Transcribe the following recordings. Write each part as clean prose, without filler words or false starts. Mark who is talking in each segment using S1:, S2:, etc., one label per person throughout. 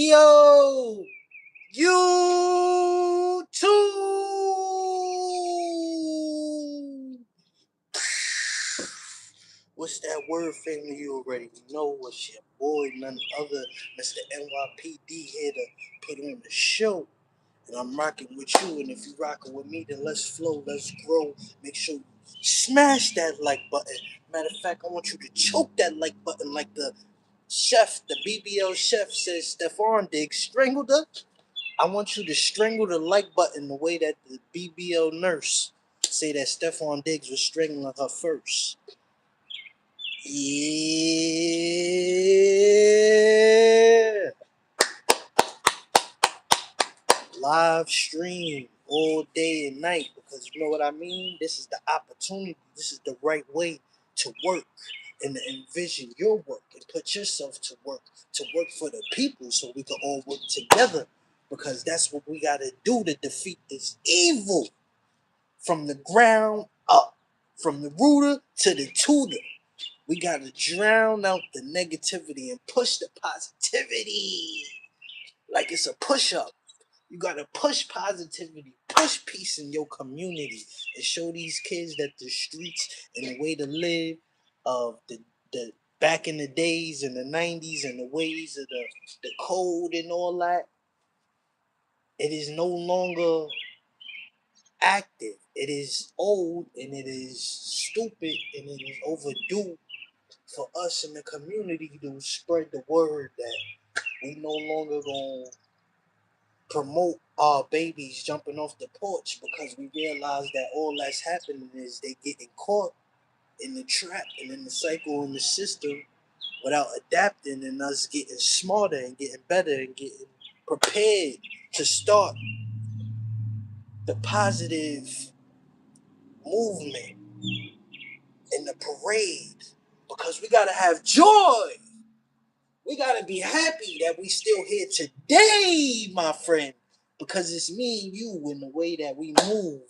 S1: Yo, YouTube. What's that word, family? You already know. What's your boy, none other, Mr. NYPD, here to put on the show. And I'm rocking with you. And if you rocking with me, then let's flow, let's grow. Make sure you smash that like button. Matter of fact, I want you to choke that like button like the chef, the BBL chef says Stefon Diggs strangled her. I want you to strangle the like button the way that the BBL nurse say that Stefon Diggs was strangling her first. Yeah. Live stream all day and night because you know what I mean? This is the opportunity. This is the right way to work and to envision your work and put yourself to work for the people so we can all work together because that's what we got to do to defeat this evil from the ground up, from the rooter to the tutor. We got to drown out the negativity and push the positivity like it's a push-up. You gotta push positivity, push peace in your community, and show these kids that the streets and the way to live of the back in the days in the 90s and the ways of the code and all that, it is no longer active. It is old and it is stupid and it is overdue for us in the community to spread the word that we no longer gonna promote our babies jumping off the porch because we realize that all that's happening is they getting caught in the trap and in the cycle in the system without adapting and us getting smarter and getting better and getting prepared to start the positive movement in the parade because we gotta have joy. We gotta be happy that we still here today, my friend, because it's me and you, and the way that we move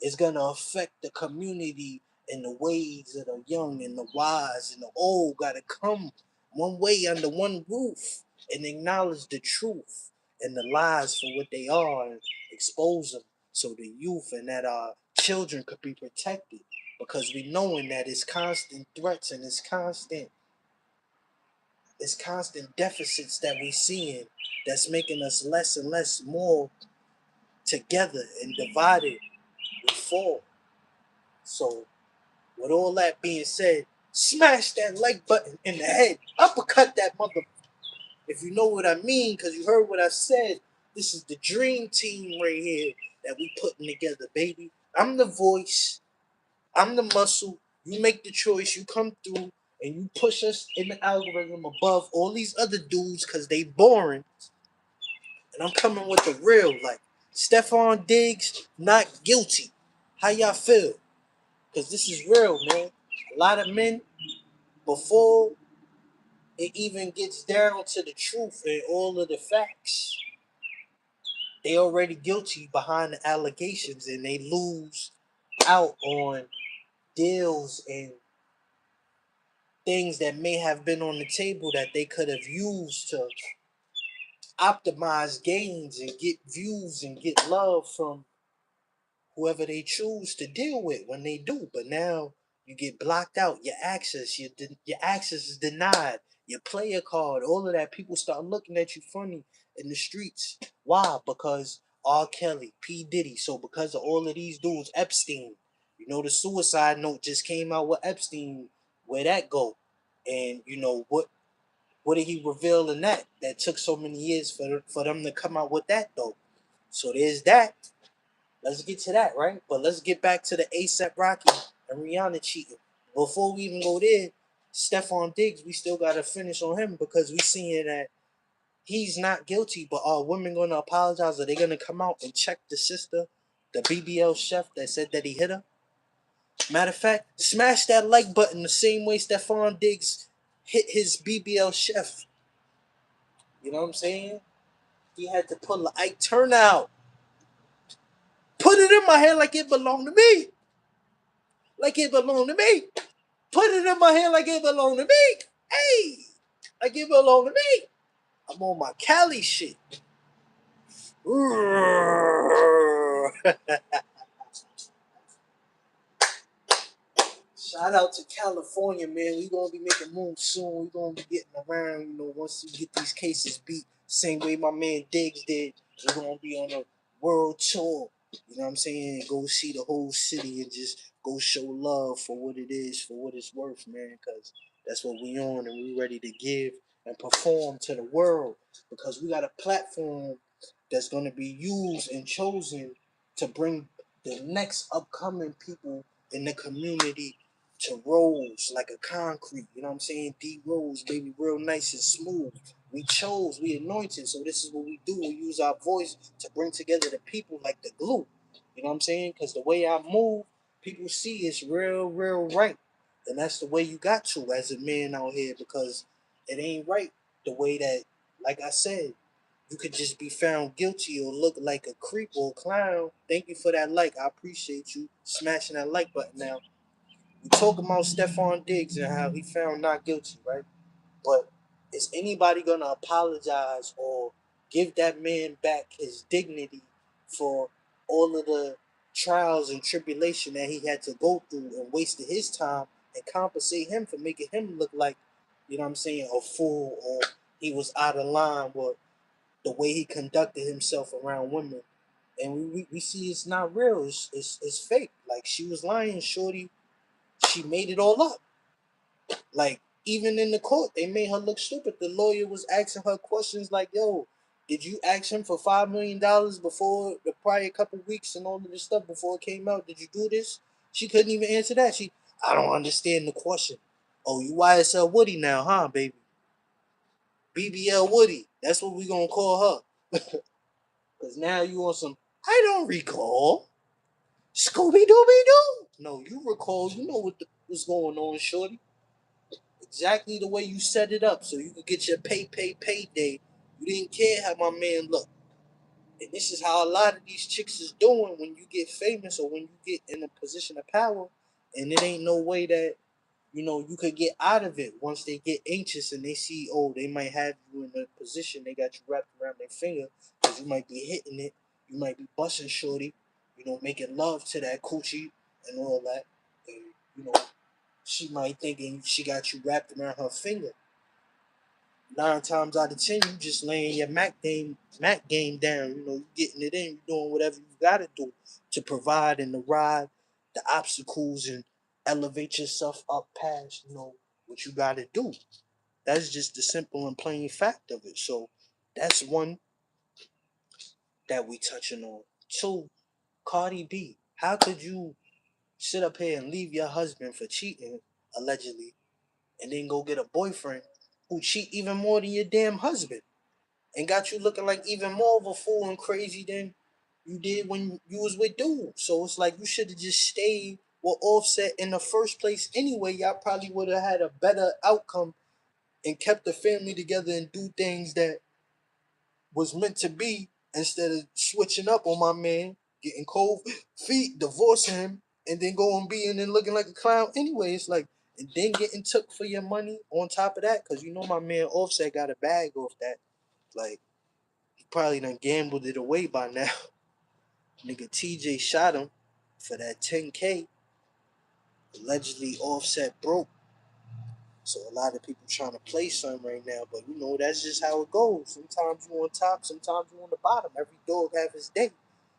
S1: is gonna affect the community in the ways of the young and the wise and the old. Gotta come one way under one roof and acknowledge the truth and the lies for what they are and expose them so the youth and that our children could be protected because we knowing that it's constant threats and it's constant deficits that we seeing that's making us less and less more together and divided we fall. So with all that being said, smash that like button in the head. Uppercut that mother if you know what I mean, because you heard what I said. This is the dream team right here that we putting together, baby. I'm the voice. I'm the muscle. You make the choice. You come through and you push us in the algorithm above all these other dudes because they boring. And I'm coming with the real, like Stefon Diggs, not guilty. How y'all feel? Because this is real, man. A lot of men, before it even gets down to the truth and all of the facts, they already guilty behind the allegations and they lose out on deals and things that may have been on the table that they could have used to optimize gains and get views and get love from whoever they choose to deal with when they do. But now you get blocked out. Your access is denied. Your player card, all of that. People start looking at you funny in the streets. Why? Because R. Kelly, P. Diddy. So because of all of these dudes, Epstein. You know the suicide note just came out with Epstein. Where that go? And you know what did he reveal in that? That took so many years for them to come out with that though. So there's that. Let's get to that, right? But let's get back to the ASAP Rocky and Rihanna cheating. Before we even go there, Stefon Diggs, we still gotta finish on him because we seeing that he's not guilty. But are women gonna apologize? Are they gonna come out and check the sister, the BBL chef that said that he hit her? Matter of fact, smash that like button the same way Stefon Diggs hit his BBL chef. You know what I'm saying? He had to pull a Ike turnout. Put it in my hand like it belonged to me. Like it belonged to me. Put it in my hand like it belonged to me. Hey, like it belonged to me. I'm on my Cali shit. Shout out to California, man. We gonna be making moves soon. We gonna be getting around, once we get these cases beat. Same way my man Diggs did. We're gonna be on a world tour. You know what I'm saying? Go see the whole city and just go show love for what it is, for what it's worth, man. Cause that's what we on, and we ready to give and perform to the world. Because we got a platform that's gonna be used and chosen to bring the next upcoming people in the community to rolls like a concrete. You know what I'm saying? D rolls, baby, real nice and smooth. We chose, we anointed. So this is what we do. We use our voice to bring together the people like the glue. You know what I'm saying? Because the way I move, people see it's real, real right. And that's the way you got to as a man out here, because it ain't right the way that, like I said, you could just be found guilty or look like a creep or a clown. Thank you for that like. I appreciate you smashing that like button now. We talk about Stefon Diggs and how he found not guilty, right? But is anybody gonna apologize or give that man back his dignity for all of the trials and tribulation that he had to go through and wasted his time, and compensate him for making him look like, you know what I'm saying, a fool, or he was out of line with the way he conducted himself around women? And we see it's not real. It's fake. Like, she was lying, shorty. She made it all up. Like, even in the court, they made her look stupid. The lawyer was asking her questions like, "Yo, did you ask him for $5 million before the prior couple weeks and all of this stuff before it came out? Did you do this?" She couldn't even answer that. I don't understand the question. Oh, you YSL Woody now, huh, baby? BBL Woody. That's what we gonna call her. Cause now you on some. I don't recall. Scooby Dooby Doo. No, you recall. You know what's going on, shorty. Exactly the way you set it up so you could get your payday. You didn't care how my man looked. And this is how a lot of these chicks is doing when you get famous or when you get in a position of power. And it ain't no way that, you could get out of it once they get anxious and they see, oh, they might have you in a position, they got you wrapped around their finger because you might be hitting it, you might be busting shorty, making love to that coochie and all that. And, she might thinking she got you wrapped around her finger. 9 times out of 10, you just laying your Mac game down. You getting it in, you doing whatever you gotta do to provide and to ride the obstacles and elevate yourself up past, what you gotta do. That's just the simple and plain fact of it. So that's one that we touching on. Two, Cardi B. How could you sit up here and leave your husband for cheating, allegedly, and then go get a boyfriend who cheat even more than your damn husband? And got you looking like even more of a fool and crazy than you did when you was with dude. So it's like you should have just stayed with Offset in the first place anyway. Y'all probably would have had a better outcome and kept the family together and do things that was meant to be, instead of switching up on my man, getting cold feet, divorcing him, and then going being and looking like a clown anyway. It's like, and then getting took for your money on top of that, because my man Offset got a bag off that. Like, he probably done gambled it away by now. Nigga TJ shot him for that 10K. Allegedly Offset broke. So a lot of people trying to play some right now, but that's just how it goes. Sometimes you on top, sometimes you on the bottom. Every dog have his day.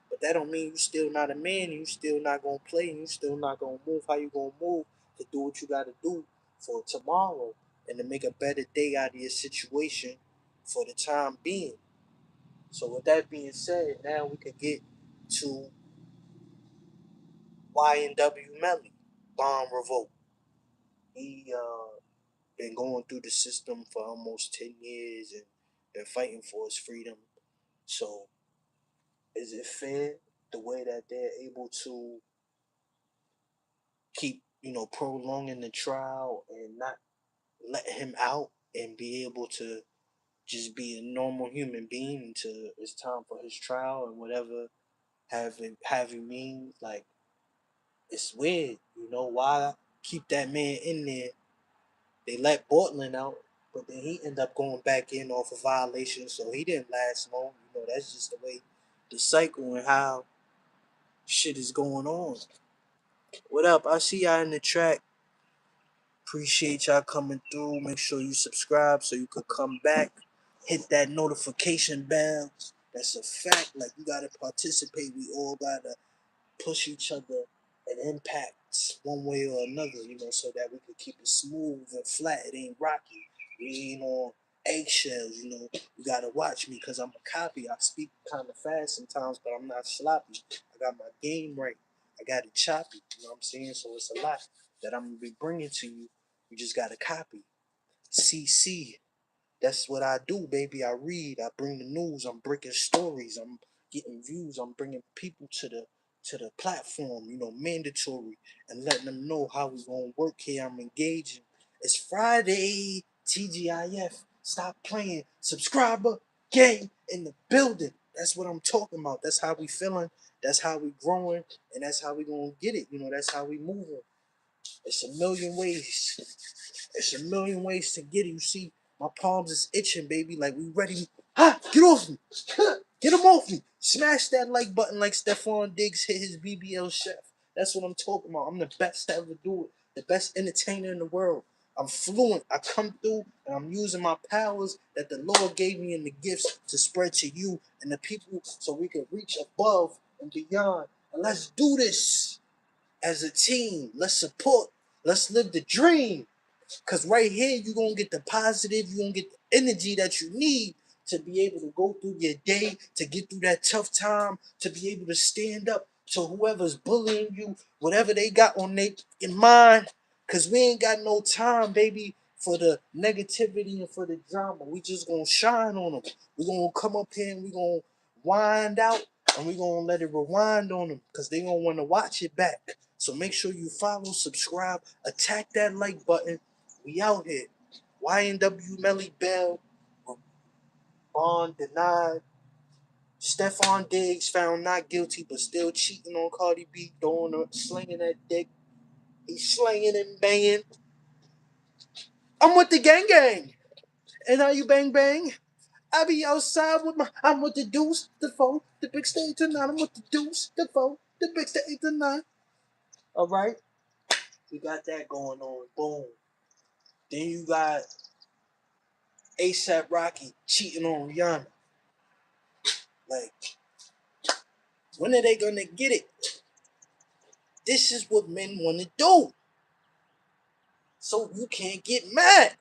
S1: But that don't mean you still not a man, and you still not gonna play, and you still not gonna move how you gonna move to do what you gotta do for tomorrow and to make a better day out of your situation for the time being. So with that being said, now we could get to YNW Melly, Bomb Revolt. He been going through the system for almost 10 years and been fighting for his freedom. So is it fair the way that they're able to keep, prolonging the trial and not let him out and be able to just be a normal human being until it's time for his trial and whatever have he means? Like, it's weird, why keep that man in there? They let Portland out. But then he ended up going back in off a violation, so he didn't last long. That's just the way the cycle and how shit is going on. What up? I see y'all in the track. Appreciate y'all coming through. Make sure you subscribe so you could come back. Hit that notification bell. That's a fact. Like, you gotta participate. We all gotta push each other and impact one way or another, so that we could keep it smooth and flat. It ain't rocky. We ain't on eggshells, You gotta watch me because I'm a copy. I speak kind of fast sometimes, but I'm not sloppy. I got my game right. I got it choppy, you know what I'm saying? So it's a lot that I'm gonna be bringing to you. You just gotta copy. CC. That's what I do, baby. I read. I bring the news. I'm breaking stories. I'm getting views. I'm bringing people to the platform. Mandatory, and letting them know how we gonna work here. I'm engaging. It's Friday. TGIF. Stop playing. Subscriber gang in the building. That's what I'm talking about. That's how we feeling. That's how we growing, and that's how we gonna get it. That's how we moving. It's a million ways. It's a million ways to get it. You see, my palms is itching, baby. Like, we ready. Ha! Get off me! Get him off me! Smash that like button like Stefon Diggs hit his BBL chef. That's what I'm talking about. I'm the best to ever do it. The best entertainer in the world. I'm fluent. I come through and I'm using my powers that the Lord gave me in the gifts to spread to you and the people so we can reach above and beyond. And let's do this as a team. Let's support. Let's live the dream. Because right here, you're going to get the positive, you're going to get the energy that you need to be able to go through your day, to get through that tough time, to be able to stand up to whoever's bullying you, whatever they got on their mind. Because we ain't got no time, baby, for the negativity and for the drama. We just going to shine on them. We're going to come up here and we're going to wind out and we're going to let it rewind on them because they going to want to watch it back. So make sure you follow, subscribe, attack that like button. We out here. YNW Melly Bell, bond denied. Stefon Diggs found not guilty, but still cheating on Cardi B, slinging that dick. He's slinging and banging. I'm with the gang gang. And how you bang bang? I be outside with I'm with the deuce, the foe, the big stage tonight. I'm with the deuce, the foe, the big stage tonight. All right, we got that going on. Boom. Then you got ASAP Rocky cheating on Rihanna. Like, when are they gonna get it? This is what men want to do. So you can't get mad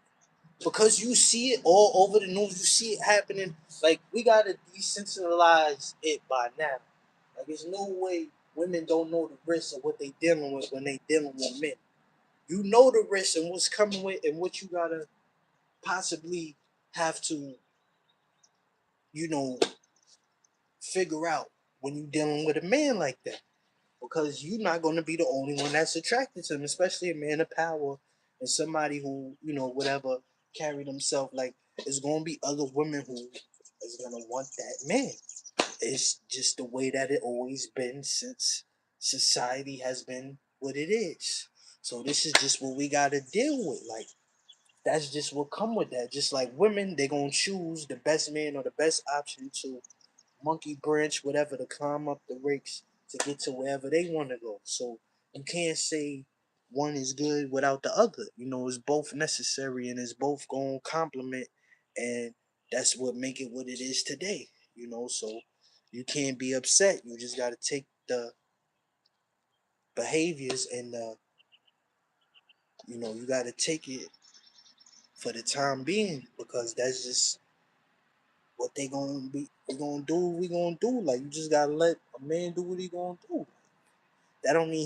S1: because you see it all over the news. You see it happening. Like, we gotta decentralize it by now. Like, there's no way women don't know the risks of what they dealing with when they dealing with men. You know the risks and what's coming with and what you gotta possibly have to, you know, figure out when you dealing with a man like that. Because you're not going to be the only one that's attracted to him, especially a man of power and somebody who, whatever, carry themselves. Like, there's going to be other women who is going to want that man. It's just the way that it always been since society has been what it is. So this is just what we got to deal with. Like, that's just what come with that. Just like women, they're going to choose the best man or the best option to monkey branch, whatever, to climb up the rakes to get to wherever they want to go. So you can't say one is good without the other. It's both necessary and it's both going to complement, and that's what make it what it is today. So you can't be upset. You just got to take the behaviors and you got to take it for the time being because that's just what they gonna be. We gonna do what we gonna do. Like, you just gotta let a man do what he gonna do. That don't mean